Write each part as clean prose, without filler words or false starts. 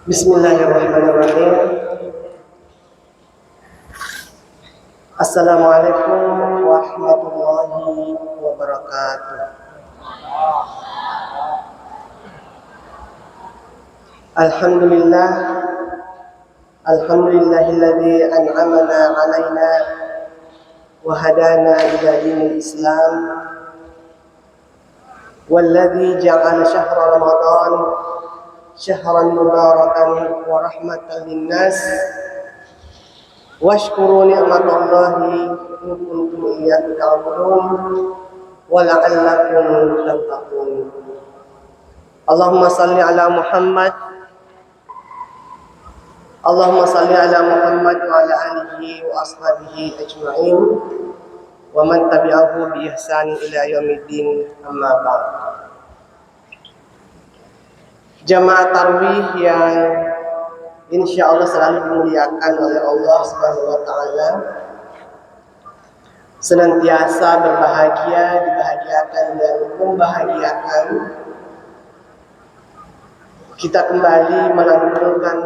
Bismillahirrahmanirrahim. Assalamualaikum warahmatullahi wabarakatuh. Alhamdulillah, alhamdulillahilladzi an'amana 'alaina wa hadana ila dinil Islam walladzi ja'ala syahra Ramadan syahran mubarakan wa rahmatan linnas washkuru ni'matallahi in kuntum iyyahu ta'budun wa la'allakum tattaqun. Allahumma salli ala Muhammad Allahumma salli ala Muhammad wa ala alihi wa ashabihi ajma'in wa man tabi'ahu bi ihsan ila yaumiddin, amma ba'd. Jamaah tarawih yang insya Allah selalu dimuliakan oleh Allah Subhanahu wa Ta'ala, senantiasa berbahagia, dibahagiakan dan membahagiakan. Kita kembali melanggengkan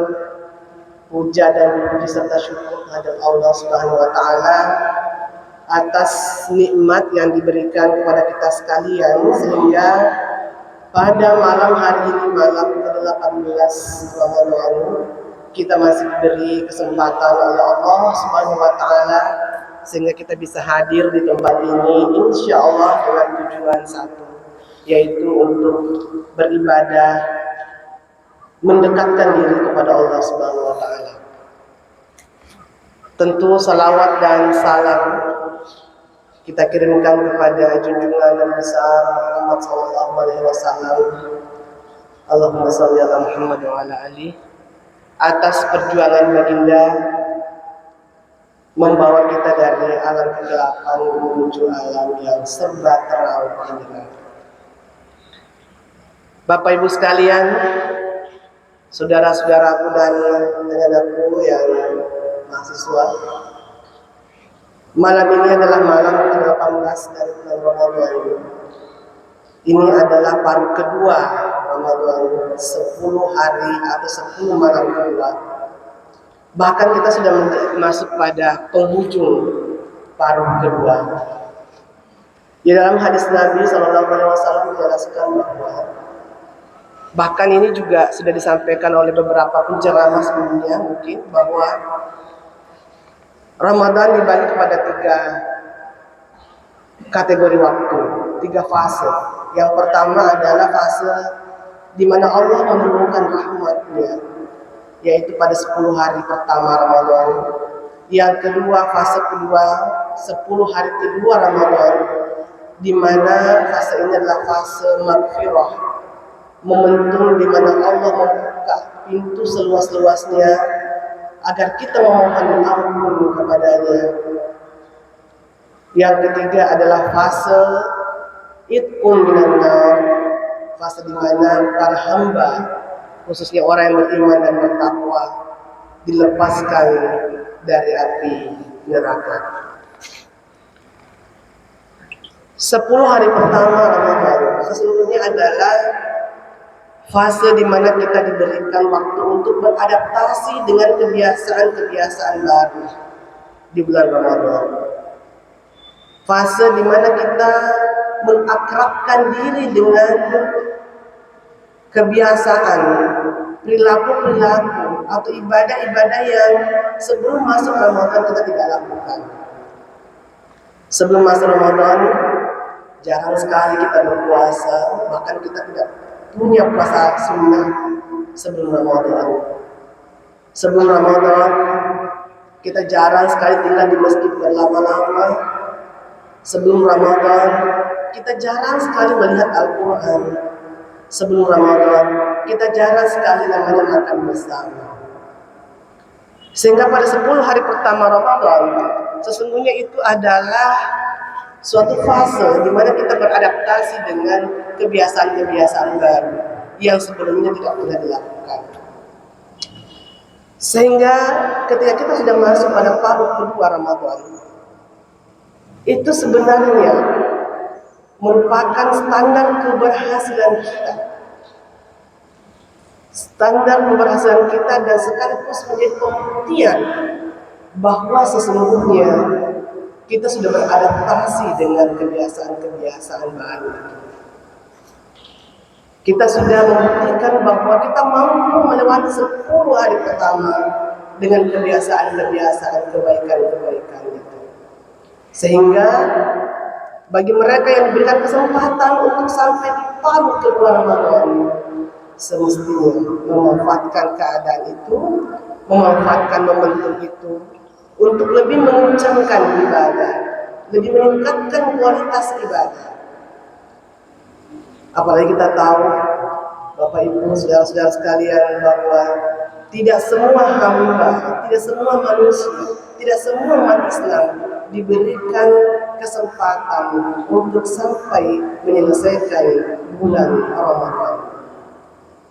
puja dan puji serta syukur kepada Allah Subhanahu wa Ta'ala atas nikmat yang diberikan kepada kita sekalian, sehingga pada malam hari ini, malam ke-18 Ramadan, kita masih diberi kesempatan oleh Allah Subhanahu wa Ta'ala sehingga kita bisa hadir di tempat ini, insya Allah dengan tujuan satu, yaitu untuk beribadah, mendekatkan diri kepada Allah Subhanahu wa Ta'ala. Tentu salawat dan salam kita kirimkan kepada junjungan yang besar Muhammad sallallahu alaihi wasallam. Allahumma shalli ala Muhammad wa ala ali, atas perjuangan baginda membawa kita dari alam kegelapan menuju alam yang serba terang benderang. Bapak Ibu sekalian, saudara-saudaraku dan anak-anakku yang mahasiswa, malam ini adalah malam ke-18 dari bulan Ramadan. Ini adalah paruh kedua Ramadan, 10 hari atau 10 malam kedua. Bahkan kita sudah masuk pada penghujung paruh kedua. Di dalam hadis Nabi SAW menjelaskan bahwa, bahkan ini juga sudah disampaikan oleh beberapa penceramah sebelumnya mungkin, bahwa Ramadan dibagi kepada 3 kategori waktu, 3 fase. Yang pertama adalah fase di mana Allah menurunkan rahmat-Nya, yaitu pada 10 hari pertama Ramadan. Yang kedua, fase kedua, 10 hari kedua Ramadan, di mana fase ini adalah fase maghfirah, momentum di mana Allah membuka pintu seluas-luasnya agar kita memohon ampun kepadanya. Yang ketiga adalah fase itqun minan nar, fase di mana para hamba, khususnya orang yang beriman dan bertakwa, dilepaskan dari api neraka. 10 hari pertama Ramadan sesungguhnya adalah fase di mana kita diberikan waktu untuk beradaptasi dengan kebiasaan-kebiasaan baru di bulan Ramadan. Fase di mana kita mengakrabkan diri dengan kebiasaan, perilaku-perilaku atau ibadah-ibadah yang sebelum masuk Ramadan kita tidak lakukan. Sebelum masuk Ramadan, jarang sekali kita berpuasa, bahkan kita tidak punya puasa sunnah sebelum Ramadan. Sebelum Ramadan, kita jarang sekali tinggal di masjid berlama-lama. Sebelum Ramadan, kita jarang sekali melihat Al-Quran. Sebelum Ramadan, kita jarang sekali namanya makan bersama. Sehingga pada 10 hari pertama Ramadan, sesungguhnya itu adalah suatu fase di mana kita beradaptasi dengan kebiasaan-kebiasaan baru yang sebelumnya tidak pernah dilakukan. Sehingga ketika kita sudah masuk pada paruh kedua Ramadan, itu sebenarnya merupakan standar keberhasilan kita. standar keberhasilan kita dan sekaligus menjadi pembuktian bahwa sesungguhnya kita sudah beradaptasi dengan kebiasaan-kebiasaan baru. Kita sudah membuktikan bahwa kita mampu melewati 10 hari pertama dengan kebiasaan-kebiasaan kebaikan-kebaikan itu. Sehingga bagi mereka yang diberikan kesempatan untuk sampai di paruh kedua Ramadan, semestinya memanfaatkan keadaan itu, memanfaatkan momentum itu untuk lebih mengencangkan ibadah, lebih meningkatkan kualitas ibadah. Apalagi kita tahu, Bapak Ibu, saudara-saudara sekalian, bahwa tidak semua hamba, tidak semua manusia, tidak semua umat Islam diberikan kesempatan untuk sampai menyelesaikan bulan Ramadan.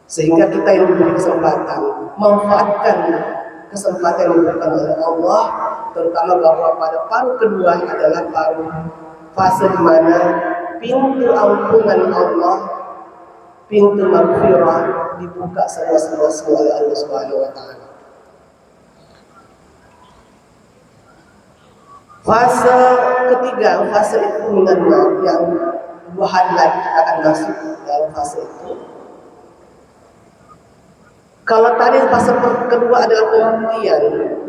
Sehingga kita yang diberi kesempatan, manfaatkan kesempatan yang diberikan oleh Allah, terutama bahwa pada paruh kedua adalah paruh fase di mana pintu ampunan Allah, pintu maghfirah dibuka seluas-luasnya oleh Allah Subhanahu wa taala. Fase ketiga, fase itu minanna, yang 2 hari lagi kita akan masuk dalam fase itu. Kalau tadi fase kedua adalah pembuktian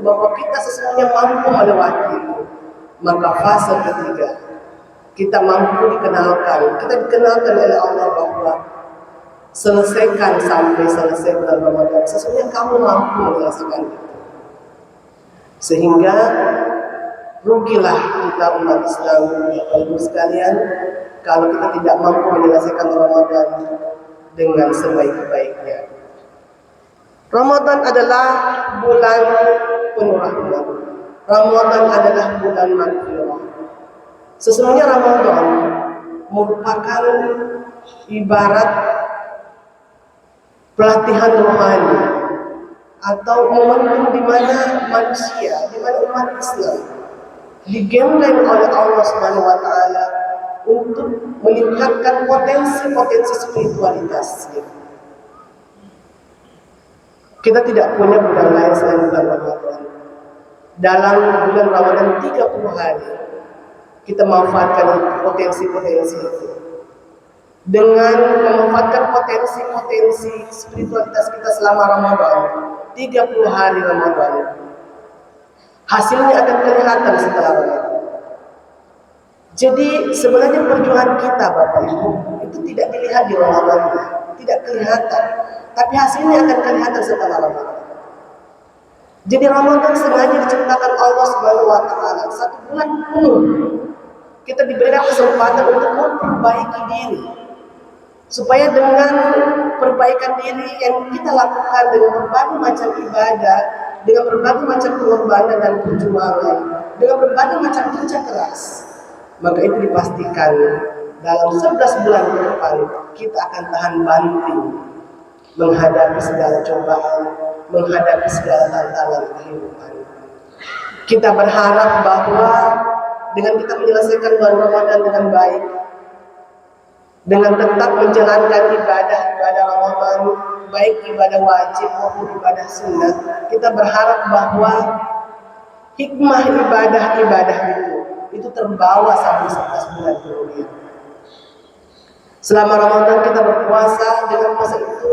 bahwa kita sesungguhnya mampu melewati itu, maka fase ketiga kita mampu dikenalkan, kita dikenalkan oleh Allah bahwa selesaikan sampai selesai bulan Ramadan, sesungguhnya kamu mampu menyelesaikan itu. Sehingga rugilah kita umat Islam, Bapak Ibu sekalian, kalau kita tidak mampu menyelesaikan Ramadan dengan sebaik-baiknya. Ramadan adalah bulan penuh rahmat. Ramadan adalah bulan maghfirah. Sesungguhnya Ramadan merupakan ibarat pelatihan rohani atau momentum di mana manusia, di mana umat Islam digembleng oleh Allah Subhanahu wa taala untuk meningkatkan potensi-potensi spiritualitasnya. Kita tidak punya bulan lain selain bulan Ramadan. Dalam bulan Ramadan 30 hari kita memanfaatkan potensi-potensi itu. Dengan memanfaatkan potensi-potensi spiritualitas kita selama Ramadan, 30 hari Ramadan, hasilnya akan kelihatan setelah Ramadan. Jadi sebenarnya perjuangan kita, Bapak Ibu, itu tidak dilihat di Ramadan, tidak kelihatan, tapi hasilnya akan kelihatan setelah Ramadan. Jadi Ramadan sengaja diciptakan Allah Subhanahu wa taala 1 bulan penuh. Kita diberikan kesempatan untuk memperbaiki diri, supaya dengan perbaikan diri yang kita lakukan dengan berbagai macam ibadah, dengan berbagai macam pengorbanan dan perjuangan, dengan berbagai macam kerja keras, maka itu dipastikan dalam 11 bulan ke depan kita akan tahan banting menghadapi segala cobaan, menghadapi segala tantangan kehidupan. Kita berharap bahwa dengan kita menyelesaikan bulan Ramadan dengan baik, dengan tetap menjalankan ibadah Ramadan, baik ibadah wajib maupun ibadah sunnah, kita berharap bahwa hikmah ibadah itu terbawa sampai 11 bulan kemudian. Selama Ramadan kita berpuasa, dengan puasa itu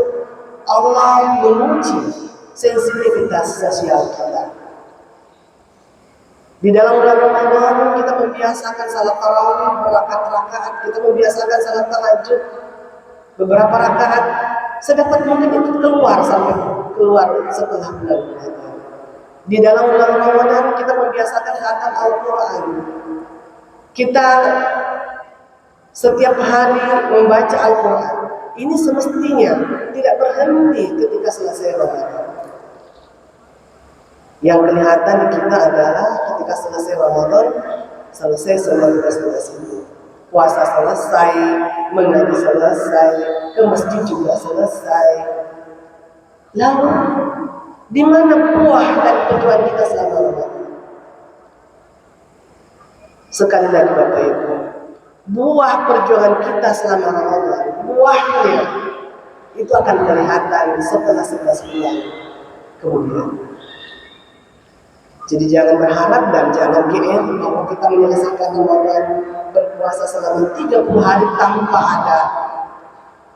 Allah menguji sensitivitas sosial kita. Di dalam bulan Ramadan kita membiasakan salat tarawih berrakaat-rakaat, kita membiasakan salat tahajud beberapa rakaat, sedapat mungkin itu keluar setelah bulan Ramadan. Di dalam bulan Ramadan kita membiasakan khatam Al-Quran. Kita setiap hari membaca Al-Quran. Ini semestinya tidak berhenti ketika selesai Ramadan. Yang kelihatan di kita adalah ketika selesai Ramadan, selesai semua tugas-tugas itu. Puasa selesai, mengaji selesai, ke masjid juga selesai. Lalu, di mana buah dan perjuangan kita selama Ramadan? Sekali lagi Bapak Ibu, buah perjuangan kita selama Ramadan, buahnya itu akan kelihatan setelah 11 bulan kemudian. Jadi jangan berharap dan jangan GR bahwa kita menyelesaikan Ramadan berpuasa selama 30 hari tanpa ada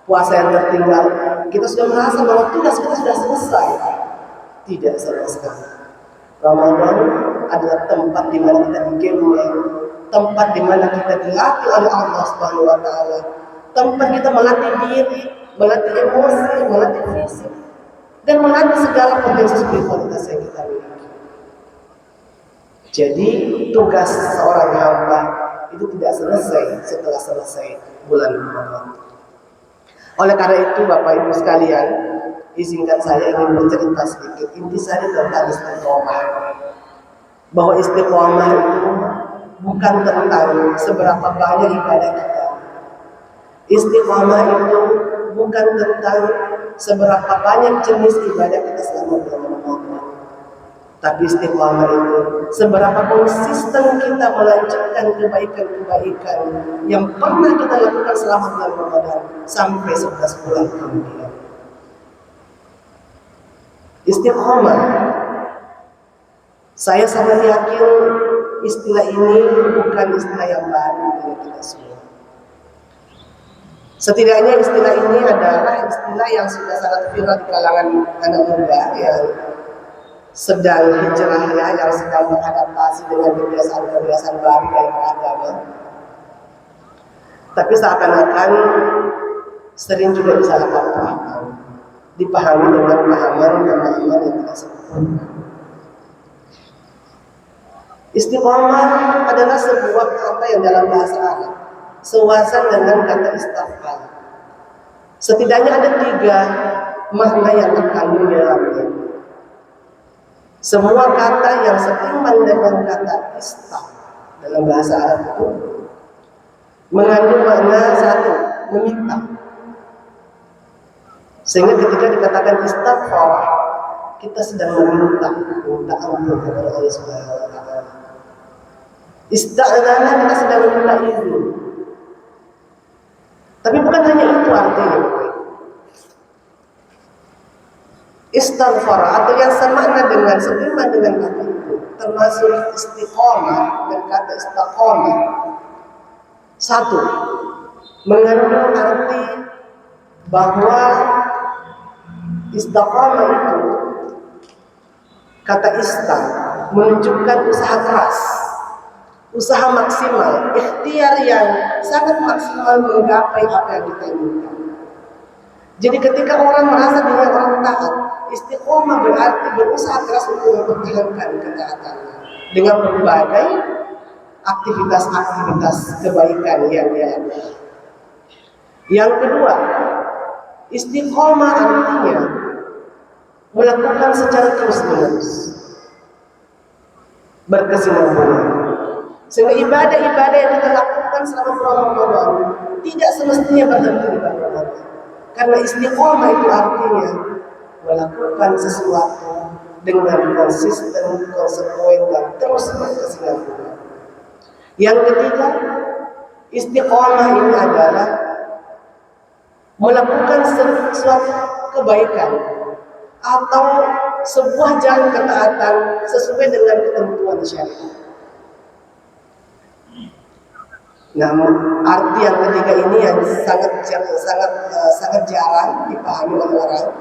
puasa yang tertinggal. Kita sudah merasa bahwa tugas kita sudah selesai. Tidak sama sekali. Ramadan adalah tempat di mana kita digembleng, tempat di mana kita dilatih oleh Allah Subhanahu wa taala. Tempat kita melatih diri, melatih emosi, melatih fisik, dan melatih segala potensi spiritualitas yang kita miliki. Jadi tugas seorang hamba itu tidak selesai setelah selesai bulan Ramadan. Oleh karena itu Bapak Ibu sekalian, izinkan saya ingin bercerita sedikit intisari tentang istiqomah. Bahwa istiqomah itu bukan tentang seberapa banyak ibadah kita. Istiqomah itu bukan tentang seberapa banyak jenis ibadah kita selama bulan Ramadan. Tapi istiqomah itu seberapa konsisten kita melanjutkan kebaikan-kebaikan yang pernah kita lakukan selama bulan Ramadan sampai 11 bulan kemudian. Istiqomah, saya sangat yakin istilah ini bukan istilah yang baru bagi kita semua. Setidaknya istilah ini adalah istilah yang sudah sangat viral di kalangan anak muda yang sedang hijrah, yang sedang beradaptasi dengan kebiasaan-kebiasaan baru dalam beragama. Tapi seakan-akan sering juga disalahpahami, dipahami dengan pemahaman yang tidak sempurna. Istiqomah adalah sebuah kata yang dalam bahasa Arab sewasan dengan kata istiqamah. Setidaknya ada 3 makna yang terkandung di dalamnya. Semua kata yang setimbang dengan kata istiqamah dalam bahasa Arab itu mengandung makna satu, meminta. Sehingga ketika dikatakan istighfar, kita sedang minta ampun kepada Allah Subhanahu wa taala. Isti'anah, kita sedang minta izin. Tapi bukan hanya itu artinya. Istighfar atau yang semakna dengan setimbang dengan kata itu termasuk istiqomah dan kata istiqomah. Satu, mengandung arti bahwa istiqomah itu kata istam menunjukkan usaha keras, usaha maksimal, ikhtiar yang sangat maksimal menggapai apa yang kita inginkan. Jadi ketika orang merasa dirinya orang taat, istiqomah berarti berusaha keras untuk mempertahankan ketaatannya dengan berbagai aktivitas-aktivitas kebaikan yang dia lakukan. Yang kedua, istiqomah artinya melakukan secara terus-menerus, berkesinambungan. Sehingga ibadah-ibadah yang kita lakukan selama bulan Ramadan tidak semestinya berhenti di bulan Ramadan. Karena istiqomah itu artinya melakukan sesuatu dengan konsisten, konsekuen, dan terus berkesinambungan. Yang ketiga, istiqomah ini adalah melakukan sesuatu kebaikan atau sebuah jalan ketaatan sesuai dengan ketentuan syariat. Namun arti yang ketiga ini yang sangat jarang dipahami oleh orang.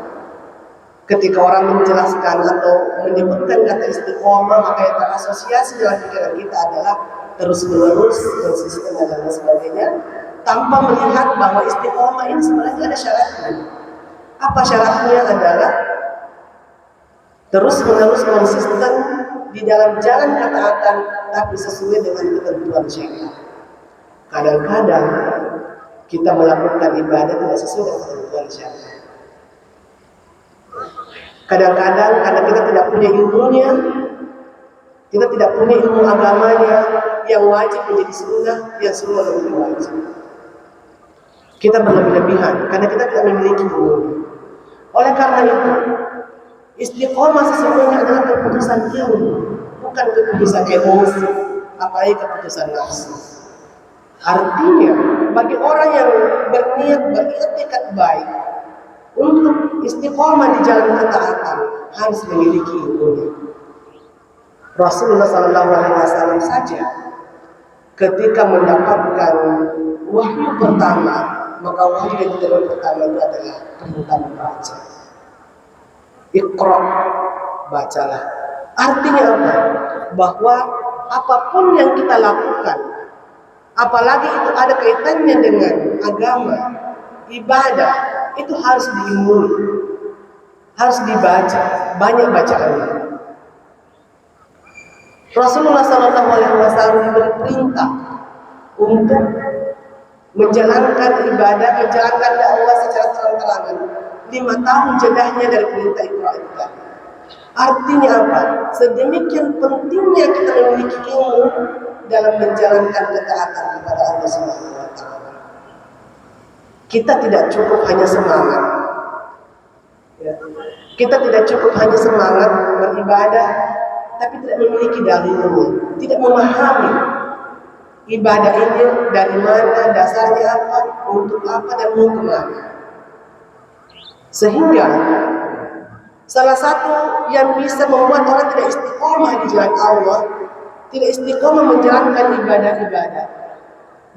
Ketika orang menjelaskan atau menyebutkan kata istiqomah, maka yang terasosiasi dalam pikiran kita adalah terus-menerus, konsisten dan lain sebagainya, tanpa melihat bahwa istiqomah ini sebenarnya ada syaratnya. Apa syaratnya? Adalah terus-menerus konsisten di dalam jalan ketaatan, tapi sesuai dengan ketentuan syariat. Kadang-kadang kita melakukan ibadah tidak sesuai dengan ketentuan syariat. Kadang-kadang karena kita tidak punya ilmunya, kita tidak punya ilmu agamanya, yang wajib menjadi sunnah, yang sunnah menjadi wajib. Kita berlebih-lebihan karena kita tidak memiliki ilmu. Oleh karena itu, istiqomah sesungguhnya adalah keputusan ilmu, bukan keputusan emosi, apalagi keputusan nafsu. Artinya, bagi orang yang berniat, beriktikad baik, Untuk istiqomah di jalan ketaatan harus memiliki ilmunya. Rasulullah SAW saja ketika mendapatkan wahyu pertama, maka wahyu yang pertama itu adalah perintah membaca. Iqra, bacalah. Artinya apa? Bahwa apapun yang kita lakukan, apalagi itu ada kaitannya dengan agama, ibadah, itu harus diilmui, harus dibaca, banyak bacaannya. Rasulullah SAW diberi perintah untuk menjalankan ibadah, menjalankan dakwah secara terang-terangan. 5 tahun jedahnya dari perintah Iqra itu. Artinya apa? Sedemikian pentingnya kita memiliki ilmu dalam menjalankan ketaatan kepada Allah Subhanahu wa taala. Kita tidak cukup hanya semangat. Ya. Kita tidak cukup hanya semangat beribadah, tapi tidak memiliki dalilnya, tidak memahami ibadah ini dari mana, dasarnya apa, untuk apa, dan mau kemana. Sehingga salah satu yang bisa membuat orang tidak istiqomah di jalan Allah, tidak istiqomah menjalankan ibadah-ibadah,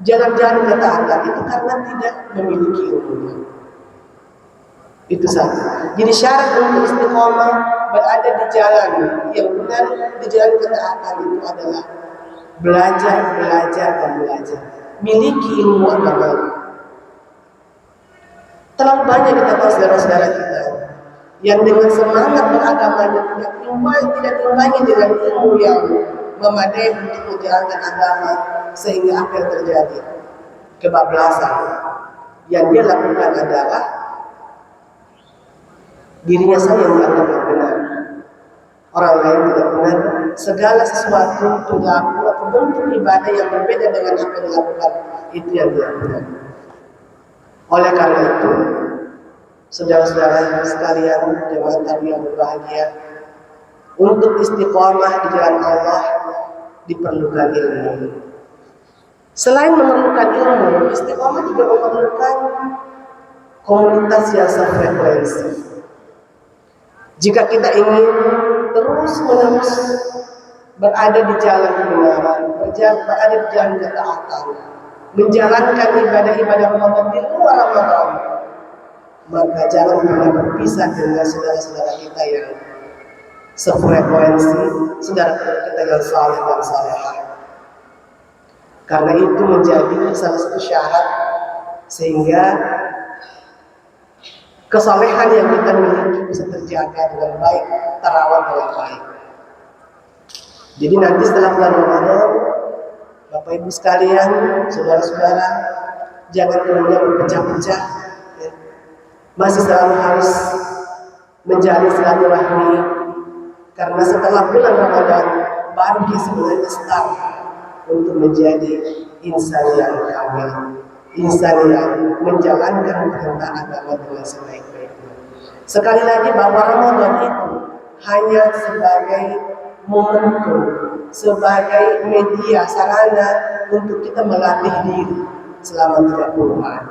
jalan-jalan ketaatan, itu karena tidak memiliki ilmu. Itu saja. Jadi syarat untuk istiqomah berada di jalan yang benar, di jalan ketaatan itu adalah belajar, dan belajar. Miliki ilmu agama. Terlalu banyak kita tahu saudara-saudara kita yang dengan semangat beragamanya tidak diimbangi dengan ilmu yang memadai untuk menjalankan agama, sehingga apa yang terjadi? Kebablasan. Yang dia lakukan adalah dirinya saja yang menganggap benar, orang lain tidak benar. Segala sesuatu perilaku atau bentuk ibadah yang berbeda dengan apa yang dilakukan, itu yang tidak benar. Oleh karena itu, saudara-saudara sekalian, jemaat kami yang berbahagia, untuk istiqomah di jalan Allah diperlukan ilmu. Selain memerlukan ilmu, istiqomah juga memerlukan komunitas yang sefrekuensi. Jika kita ingin terus-menerus berada di jalan kebenaran, berada di jalan ketaatan, menjalankan ibadah-ibadah Ramadan di luar Ramadan, maka jangan pernah berpisah dengan saudara-saudara kita yang sefrekuensi, saudara kita yang saleh dan salehah. Karena itu menjadi salah satu syarat sehingga kesalehan yang kita miliki bisa terjaga dengan baik, terawat dengan baik. Jadi nanti setelah bulan Ramadan, Bapak Ibu sekalian, saudara-saudara, jangan kemudian berpecah-pecah. Ya. Masih selalu harus menjalin silaturahmi, karena setelah bulan Ramadan baru dia sebenarnya start untuk menjadi insan yang kamil, insan yang menjalankan perintah agama dengan sebaik-baiknya. Sekali lagi bahwa Ramadan itu hanya sebagai momentum, sebagai media sarana untuk kita melatih diri selama 30 hari.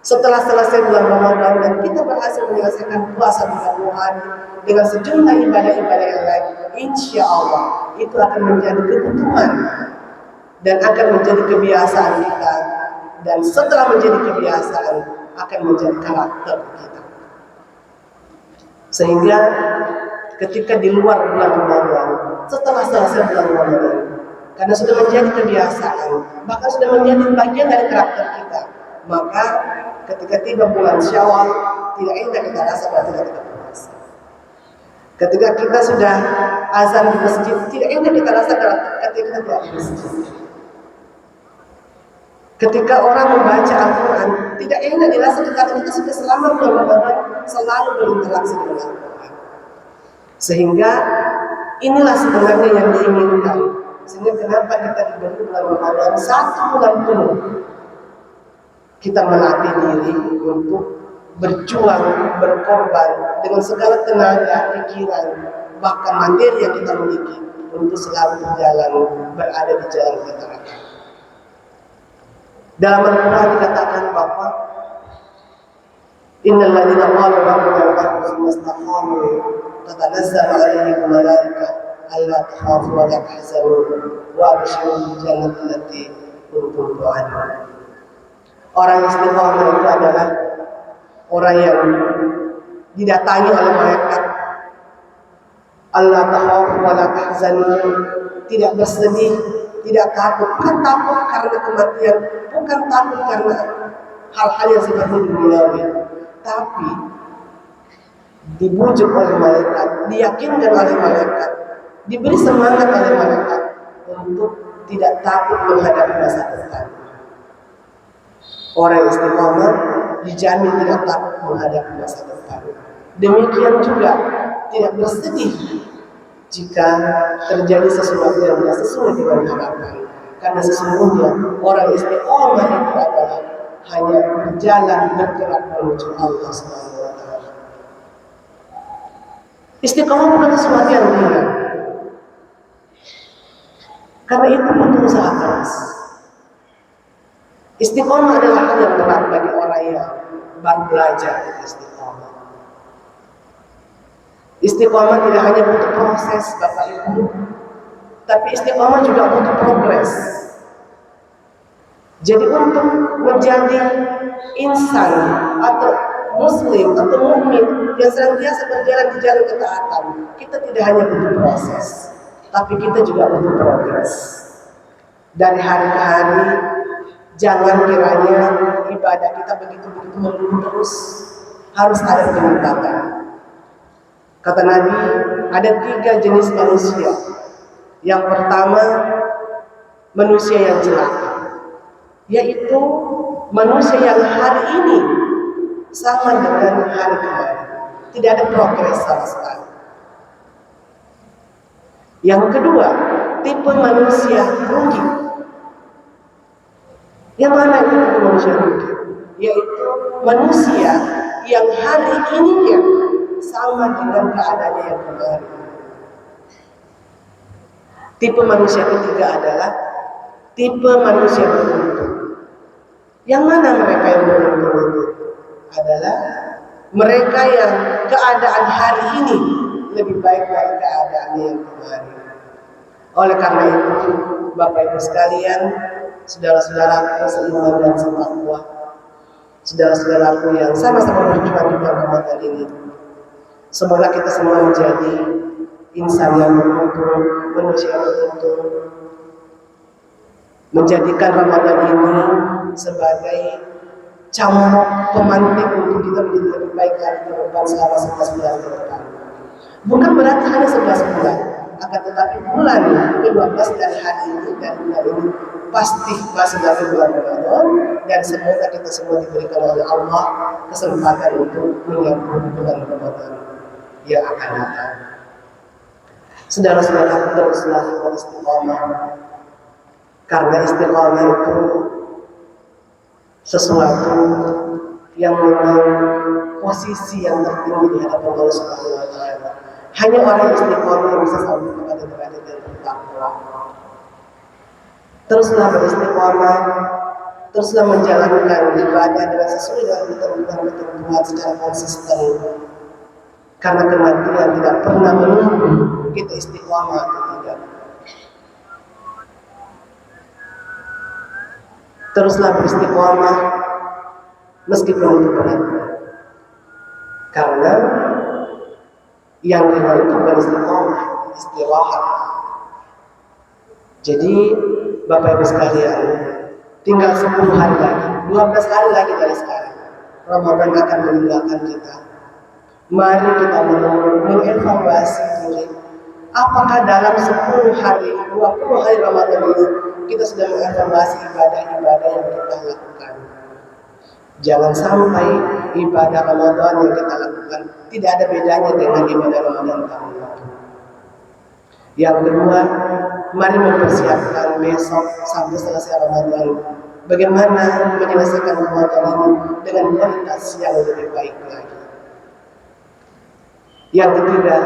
Setelah selesai bulan Ramadan dan kita berhasil menyelesaikan puasa 30 hari dengan sejumlah ibadah-ibadah yang lain, insya Allah itu akan menjadi kebutuhan dan akan menjadi kebiasaan kita. Dan setelah menjadi kebiasaan akan menjadi karakter kita. Sehingga ketika di luar bulan Ramadan, setelah selesai bulan Ramadan, karena sudah menjadi kebiasaan, bahkan sudah menjadi bagian dari karakter kita, maka ketika tiba bulan Syawal, tidak enak kita rasa bahwa tidak kita puasa. Ketika kita sudah azan di masjid, tidak enak kita rasa ketika kita tidak di masjid. Ketika orang membaca Al-Quran, tidak enak dirasa ketika kita sudah selama bulan Ramadan selalu berinteraksi dengan Al-Quran. Sehingga inilah sebenarnya yang diinginkan. Sehingga kenapa kita diberi bulan Ramadan 1 bulan penuh, kita melatih diri untuk berjuang, berkorban dengan segala tenaga, pikiran, bahkan mandiri yang kita miliki untuk selalu berjalan, berada di jalan ketaatan. Dalam Al-Quran dikatakan bahwa Innal ladzina qalu rabbuna Allah tsumma istaqamu tatanazzalu 'alaihim malaikah alla takhafu wa la tahzanu wa abshiru bil jannati allati kuntum tu'adun. Orang istiqomah itu adalah orang yang didatangi oleh malaikat. Allah takhafu wa la tahzanu, tidak bersedih, tidak takut. Bukan takut karena kematian, bukan takut karena hal-hal yang sifatnya duniawi, tapi dibujuk oleh malaikat, diyakinkan oleh malaikat, diberi semangat oleh malaikat untuk tidak takut menghadapi masa depan. Orang istiqomah dijamin tidak takut menghadapi masa depan. Demikian juga tidak bersedih jika terjadi sesuatu yang tidak sesuai dengan harapan. Karena sesungguhnya orang istiqomah itu adalah hanya berjalan bergerak menuju Allah Subhanahu wa taala. Istiqomah bukan sesuatu yang ringan. Karena itu butuh usaha keras. Istiqomah adalah hal yang berat bagi orang yang baru belajar istiqomah. Istiqomah tidak hanya butuh proses Bapak Ibu, tapi istiqomah juga butuh progres. Jadi untuk menjadi insan atau muslim atau mukmin yang senantiasa berjalan di jalan ketaatan, kita tidak hanya butuh proses, tapi kita juga butuh progres. Dari hari ke hari, jangan kiranya ibadah kita begitu-begitu melulu terus, harus ada peningkatan. Kata Nabi, ada 3 jenis manusia. Yang pertama, manusia yang celaka, yaitu manusia yang hari ini sama dengan hari kemarin, tidak ada progres sama sekali. Yang kedua, tipe manusia rugi. Yang mana itu tipe manusia rugi? Yaitu manusia yang hari ininya sama dengan keadaannya yang kemarin. Tipe manusia ketiga adalah tipe manusia beruntung. Yang mana mereka yang beruntung itu? Adalah mereka yang keadaan hari ini lebih baik dari keadaannya yang kemarin. Oleh karena itu, Bapak Ibu sekalian, saudara-saudaraku seiman dan setakwa, saudara-saudaraku yang sama-sama berjuang di bulan Ramadan ini, semoga kita semua menjadi insan yang beruntung, manusia yang beruntung, menjadikan Ramadan ini sebagai cambuk pemantik untuk kita menjadi lebih baik lagi ke depan selama 11 bulan ke depan. Bukan berarti hanya 11 bulan, akan tetapi bulan ke-12 dari hari ini dan bulan ini pasti masih dari bulan Ramadan, dan semoga kita semua diberikan oleh Allah kesempatan untuk menyambut bulan Ramadan yang akan datang. Saudara-saudara, teruslah beristiqomah, karena istiqomah itu sesuatu yang memang posisi yang tertinggi di hadapan Allah Subhanahu wa taala. Hanya orang istiqomah yang bisa sampai kepada derajat yang bertakwa. Teruslah beristiqomah, teruslah menjalankan ibadah dengan sesuai dengan ketentuan secara konsisten. Karena kematian tidak pernah menunggu kita istiqomah atau tidak. Teruslah beristiqomah meskipun itu berat. Karena yang kedua itu bukan istiqomah, istirahat. Jadi Bapak Ibu sekalian, tinggal 10 hari lagi, 12 hari lagi dari sekarang, Ramadan akan meninggalkan kita. Mari kita mengevaluasi diri. Apakah dalam 10 hari, 20 hari Ramadan ini kita sudah mengevaluasi ibadah-ibadah yang kita lakukan? Jangan sampai ibadah Ramadan yang kita lakukan tidak ada bedanya dengan ibadah Ramadan tahun lalu. Yang kedua, mari mempersiapkan besok sampai selesai Ramadan, bagaimana menyelesaikan Ramadan ini dengan kualitas yang lebih baik lagi. Yang ketiga,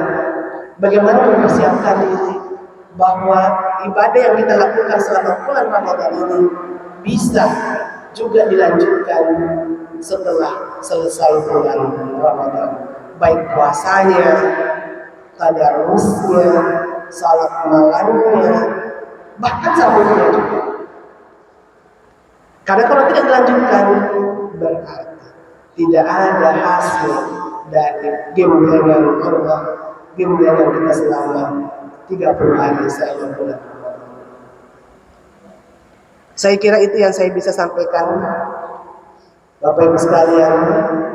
bagaimana mempersiapkan diri bahwa ibadah yang kita lakukan selama bulan Ramadan ini bisa juga dilanjutkan setelah selesai bulan Ramadan, baik puasanya, tadarusnya, salat malamnya, bahkan sahurnya juga. Karena kalau tidak dilanjutkan, berarti tidak ada hasil dari gemblengan Allah, gemblengan kita selama 30 hari selama bulan Ramadan. Saya kira itu yang saya bisa sampaikan, Bapak Ibu sekalian.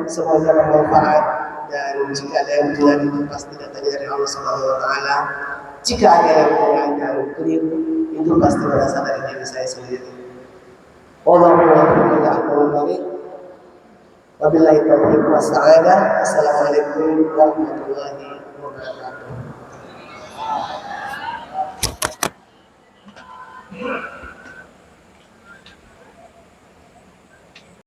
Semoga bermanfaat, dan jika ada yang benar itu pasti datangnya dari Allah Subhanahu wa taala. Jika ada yang kurang dan keliru, itu pasti berasal dari diri saya sendiri. Wallahu a'lam. Wabillahi taufiq wassalam. Assalamualaikum warahmatullahi wabarakatuh.